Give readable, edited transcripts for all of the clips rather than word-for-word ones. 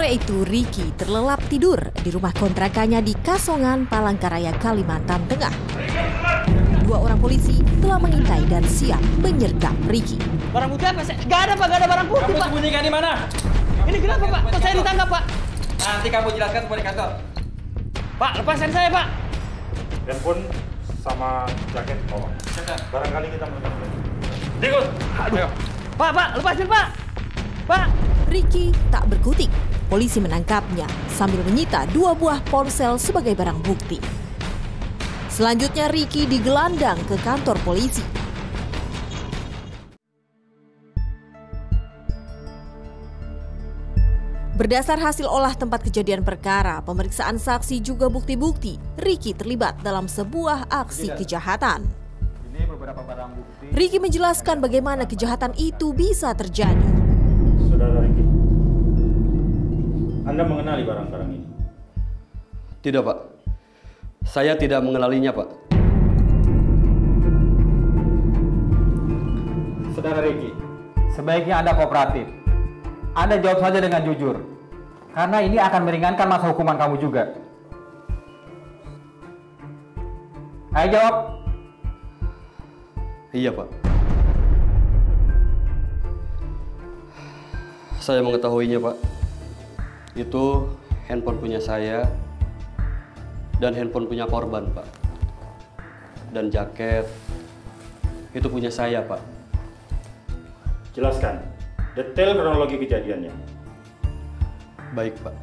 Sore itu Ricky terlelap tidur di rumah kontrakannya di Kasongan, Palangkaraya, Kalimantan Tengah. Dua orang polisi telah mengintai dan siap menyergap Ricky. Barang bukti apa? Gak ada Pak, gak ada barang bukti Pak. Kamu sembunyikan di mana? Ini kenapa Pak? Kok saya ditangkap Pak? Nanti kamu jelaskan kepada kantor. Pak, lepaskan saya Pak. Handphone sama jaket bawa. Barangkali kita menemukan. Ikut. Aduh. Pak, lepasin Pak. Pak. Ricky tak berkutik. Polisi menangkapnya sambil menyita 2 buah ponsel sebagai barang bukti. Selanjutnya Ricky digelandang ke kantor polisi. Berdasar hasil olah tempat kejadian perkara, pemeriksaan saksi juga bukti-bukti, Ricky terlibat dalam sebuah aksi kejahatan. Ricky menjelaskan bagaimana kejahatan itu bisa terjadi. Saudara Ricky, Anda mengenali barang-barang ini? Tidak, Pak. Saya tidak mengenalinya, Pak. Saudara Ricky, sebaiknya Anda kooperatif. Anda jawab saja dengan jujur, karena ini akan meringankan masa hukuman kamu juga. Ayo jawab. Iya, Pak. Saya mengetahuinya, Pak. Itu handphone punya saya dan handphone punya korban, Pak. Dan jaket itu punya saya, Pak. Jelaskan detail kronologi kejadiannya. Baik, Pak.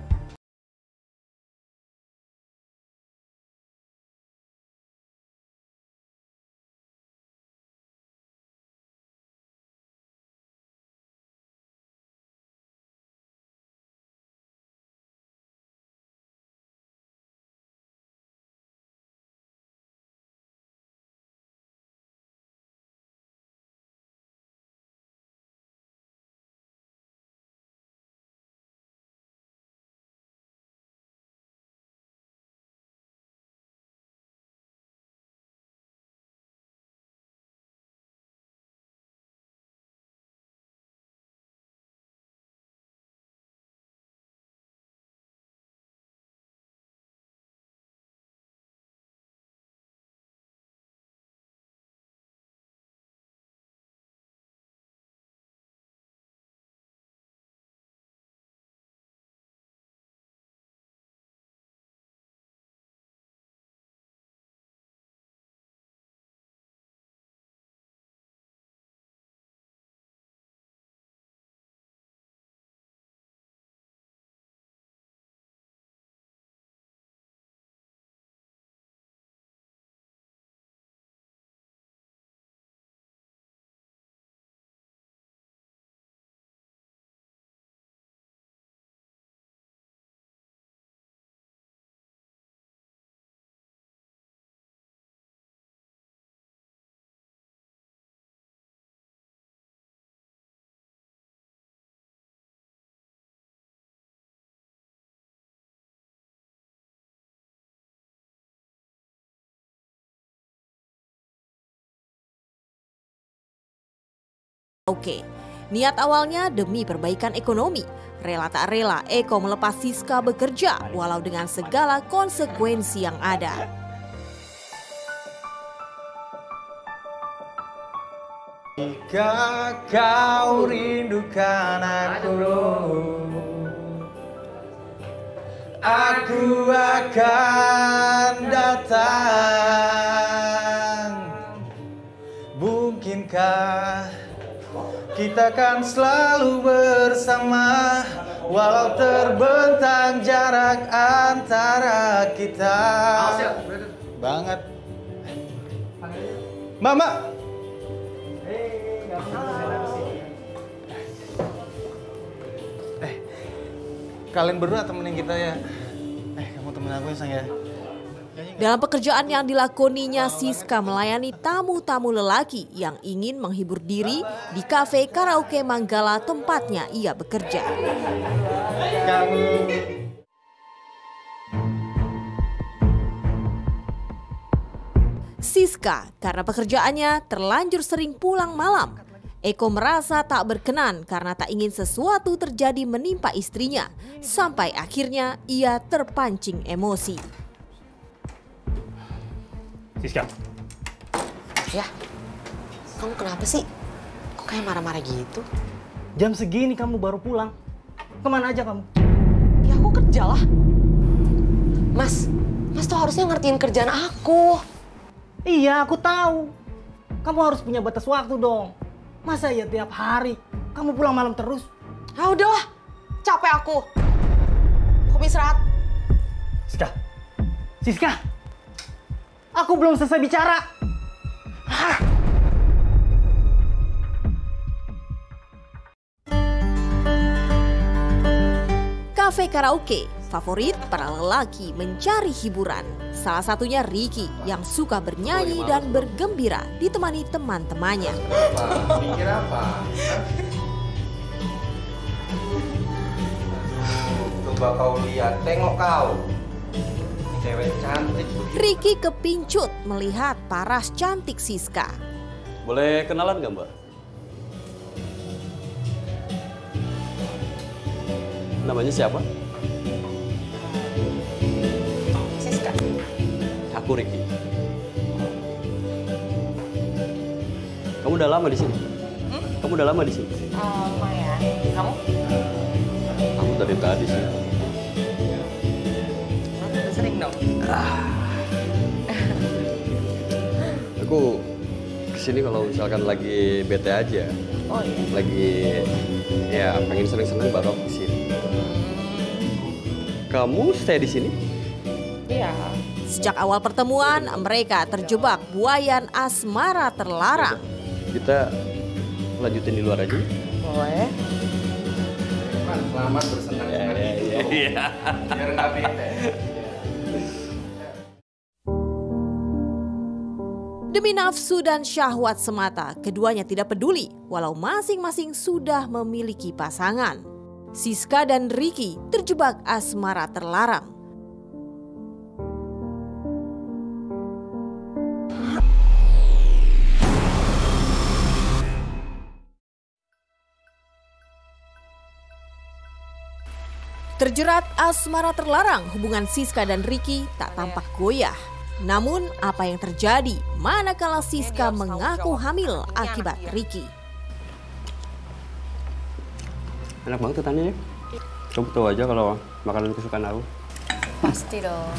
Oke, niat awalnya demi perbaikan ekonomi. Rela tak rela, Eko melepas Siska bekerja walau dengan segala konsekuensi yang ada. Jika kau rindukan aku akan datang. Mungkinkah kita kan selalu bersama, walau terbentang jarak antara kita. Banget. Mama. Kalian berdua temenin kita ya. Kamu temenin aku ya, sayang ya. Dalam pekerjaan yang dilakoninya, Siska melayani tamu-tamu lelaki yang ingin menghibur diri di kafe karaoke Manggala tempatnya ia bekerja. Siska karena pekerjaannya terlanjur sering pulang malam. Eko merasa tak berkenan karena tak ingin sesuatu terjadi menimpa istrinya. Sampai akhirnya ia terpancing emosi. Siska. Ya, kamu kenapa sih? Kok kayak marah-marah gitu? Jam segini kamu baru pulang. Kemana aja kamu? Ya aku kerja lah. Mas tuh harusnya ngertiin kerjaan aku. Iya, aku tahu. Kamu harus punya batas waktu dong. Masa ya tiap hari kamu pulang malam terus? Ah udahlah, capek aku. Aku mau istirahat. Siska, aku belum selesai bicara. Kafe karaoke, favorit para lelaki mencari hiburan. Salah satunya Ricky yang suka bernyanyi dan bergembira ditemani teman-temannya. Pikir apa? Coba kau lihat, tengok kau. Cewek cantik begitu. Ricky kepincut melihat paras cantik Siska. Boleh kenalan nggak, Mbak? Namanya siapa? Siska. Aku Ricky. Kamu udah lama di sini? Kamu udah lama di sini? Lumayan. Kamu? Aku dari tadi sih. Udah sering dong. Aku kesini kalau misalkan lagi bete aja. Oh iya. Lagi ya pengen seneng-seneng baru aku kesini. Kamu stay di sini? Iya. Sejak awal pertemuan, mereka terjebak buayan asmara terlarang. Kita lanjutin di luar aja. Boleh. Selamat bersenang-senang hidup. Biar nggak bete. Demi nafsu dan syahwat semata, keduanya tidak peduli walau masing-masing sudah memiliki pasangan. Siska dan Ricky terjebak asmara terlarang. Terjerat asmara terlarang, hubungan Siska dan Ricky tak tampak goyah. Namun apa yang terjadi manakala Siska mengaku hamil akibat Ricky? Enak banget ketannya ya. Kamu tahu aja kalau makanan kesukaan aku. Pasti dong.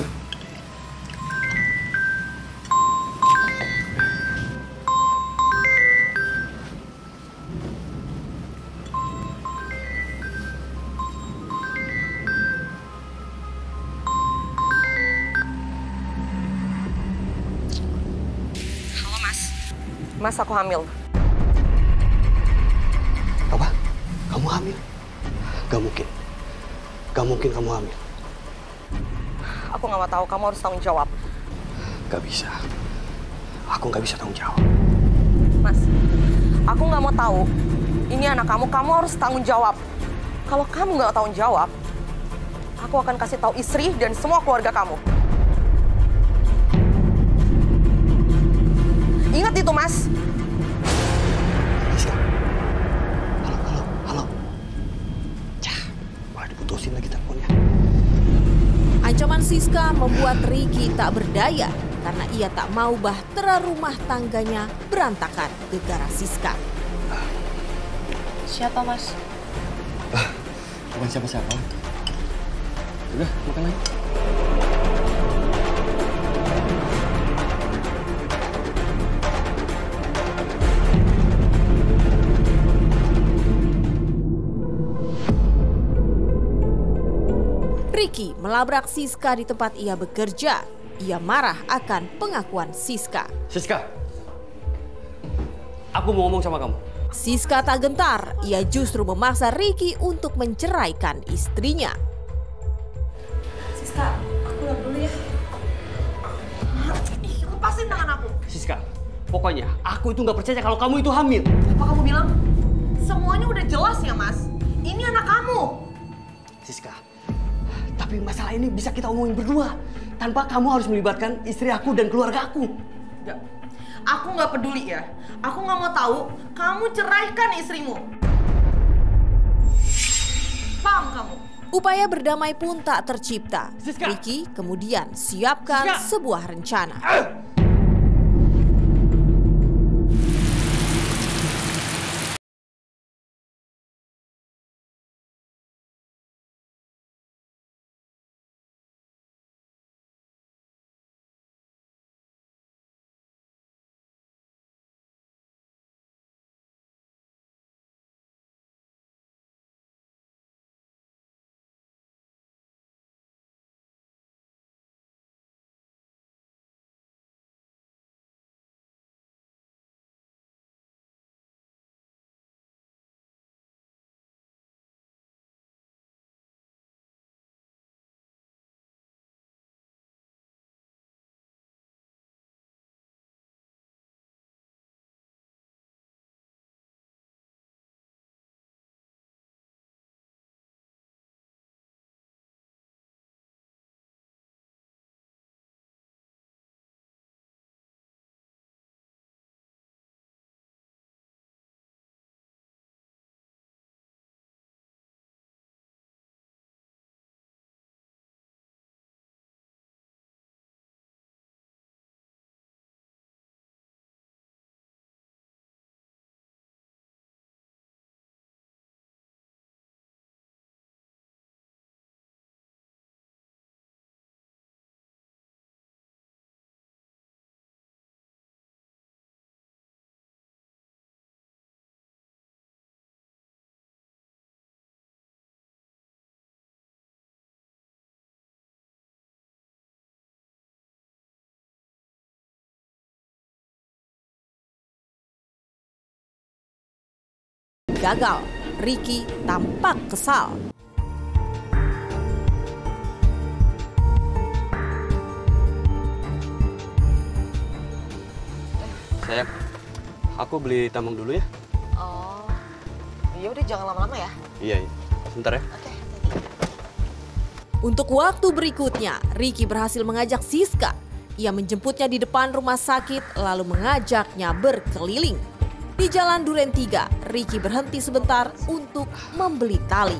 Halo Mas. Mas, aku hamil. Apa? Kamu hamil? Gak mungkin. Gak mungkin kamu hamil. Aku nggak mau tahu, kamu harus tanggung jawab. Gak bisa. Aku gak bisa tanggung jawab. Mas, aku nggak mau tahu. Ini anak kamu harus tanggung jawab. Kalau kamu nggak tanggung jawab, aku akan kasih tahu istri dan semua keluarga kamu. Ingat itu, Mas. Siska. Halo. Cah, malah diputusin lagi teleponnya. Ancaman Siska membuat Ricky tak berdaya karena ia tak mau bahtera rumah tangganya berantakan gara-gara Siska. Siapa, Mas? Bukan siapa-siapa. Udah, makan lagi. Ricky melabrak Siska di tempat ia bekerja. Ia marah akan pengakuan Siska. Siska, aku mau ngomong sama kamu. Siska tak gentar, ia justru memaksa Ricky untuk menceraikan istrinya. Siska, aku pulang dulu ya. Lepasin tangan aku. Siska, pokoknya aku itu nggak percaya kalau kamu itu hamil. Apa kamu bilang? Semuanya udah jelas ya, Mas. Ini anak kamu. Siska, tapi masalah ini bisa kita omongin berdua. Tanpa kamu harus melibatkan istri aku dan keluarga aku. Enggak. Aku nggak peduli ya. Aku nggak mau tahu kamu ceraikan istrimu. Paham kamu? Upaya berdamai pun tak tercipta. Siska! Ricky kemudian siapkan Siska! sebuah rencana. Gagal, Ricky tampak kesal. Sayang, aku beli tambang dulu ya. Oh, iya udah jangan lama-lama ya. Iya. Sebentar ya. Oke. Untuk waktu berikutnya, Ricky berhasil mengajak Siska. Ia menjemputnya di depan rumah sakit lalu mengajaknya berkeliling. Di Jalan Duren 3, Ricky berhenti sebentar untuk membeli tali.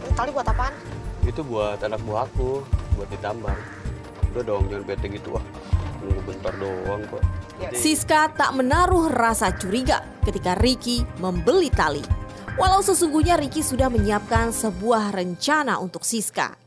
Ini tali buat apaan? Itu buat anak buah aku, buat ditambang. Udah dong, jangan bete gitu wah. Nunggu bentar doang kok. Siska tak menaruh rasa curiga ketika Ricky membeli tali. Walau sesungguhnya Ricky sudah menyiapkan sebuah rencana untuk Siska.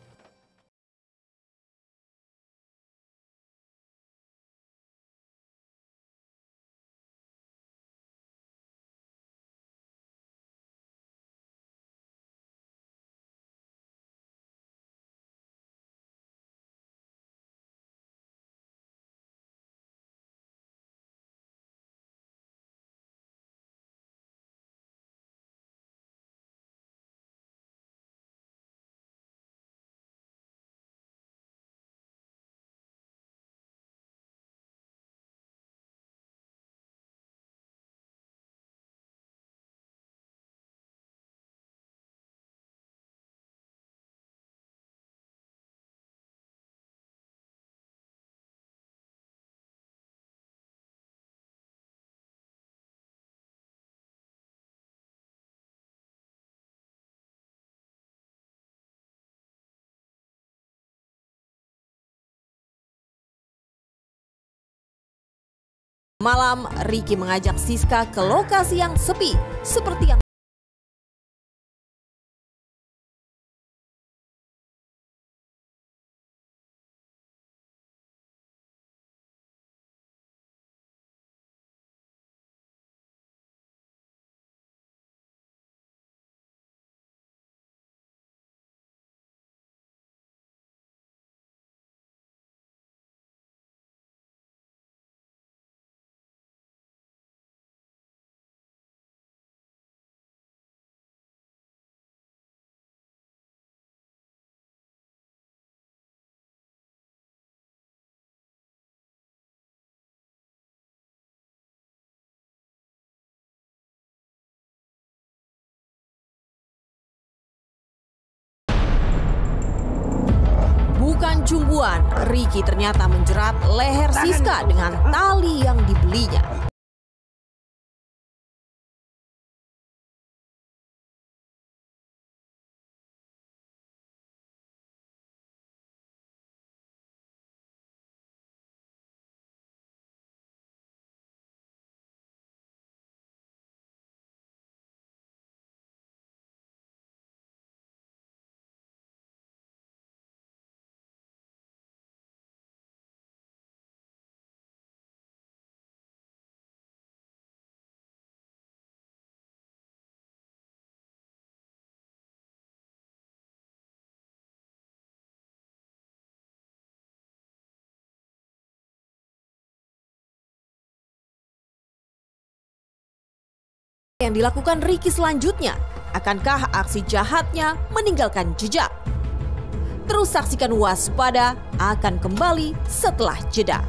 Malam, Ricky mengajak Siska ke lokasi yang sepi, seperti yang Bukan cumbuan, Ricky ternyata menjerat leher Siska dengan tali yang dibelinya. Yang dilakukan Ricky selanjutnya, akankah aksi jahatnya meninggalkan jejak? Terus saksikan Waspada akan kembali setelah jeda.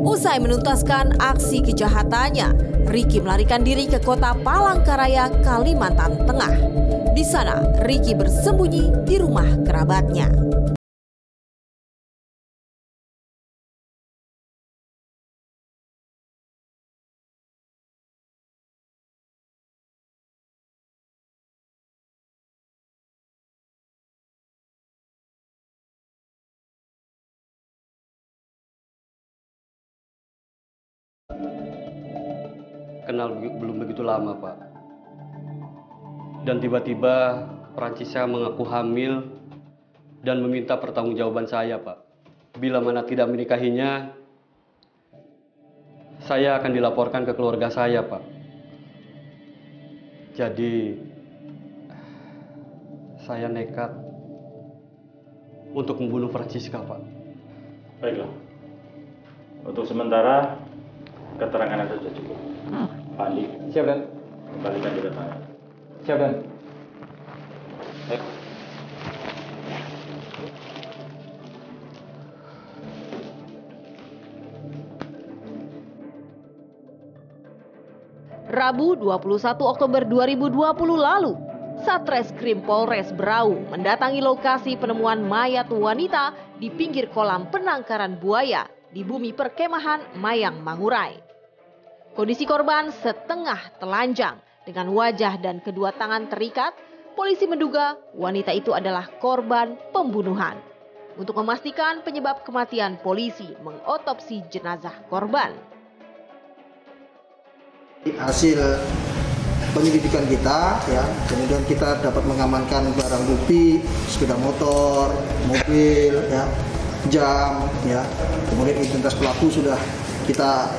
Usai menuntaskan aksi kejahatannya, Ricky melarikan diri ke kota Palangkaraya, Kalimantan Tengah. Di sana, Ricky bersembunyi di rumah kerabatnya. Kenal belum begitu lama, Pak. Dan tiba-tiba Francisca mengaku hamil dan meminta pertanggungjawaban saya, Pak. Bila mana tidak menikahinya, saya akan dilaporkan ke keluarga saya, Pak. Jadi, saya nekat untuk membunuh Francisca, Pak. Baiklah. Untuk sementara, keterangan Anda sudah cukup. Pak Andi, Siap, Dan. kembalikan di datanya. Siap, Dan. Rabu 21 Oktober 2020 lalu, Satreskrim Polres Berau mendatangi lokasi penemuan mayat wanita di pinggir kolam penangkaran buaya di bumi perkemahan Mayang Mangurai. Kondisi korban setengah telanjang dengan wajah dan kedua tangan terikat. Polisi menduga wanita itu adalah korban pembunuhan. Untuk memastikan penyebab kematian, polisi mengotopsi jenazah korban. Hasil penyelidikan kita, ya, kemudian kita dapat mengamankan barang bukti, sepeda motor, mobil, ya, jam, ya, kemudian identitas pelaku sudah kita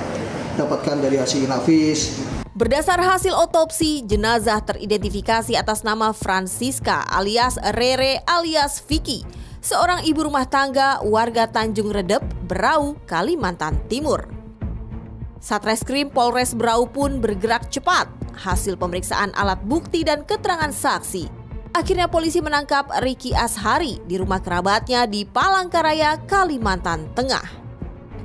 dapatkan dari hasil inafis. Berdasar hasil otopsi, jenazah teridentifikasi atas nama Francisca alias Rere alias Vicky, seorang ibu rumah tangga warga Tanjung Redep, Berau, Kalimantan Timur. Satreskrim Polres Berau pun bergerak cepat. Hasil pemeriksaan alat bukti dan keterangan saksi, akhirnya polisi menangkap Ricky Ashari di rumah kerabatnya di Palangkaraya, Kalimantan Tengah.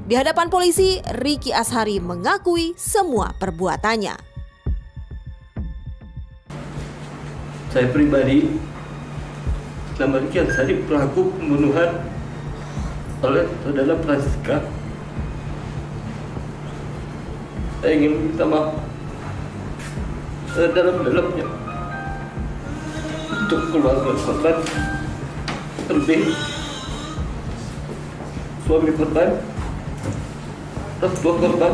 Di hadapan polisi, Ricky Ashari mengakui semua perbuatannya. Saya pribadi nama Ricky Ansari pelaku pembunuhan oleh saudara Francisca. Saya ingin minta maaf dalam-dalamnya untuk keluarga korban, terlebih suami korban, orang tua korban.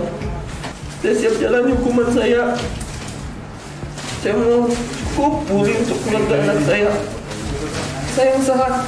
Saya siap jalani hukuman saya. Saya mau cukup pulih untuk keluarga anak saya. Saya usaha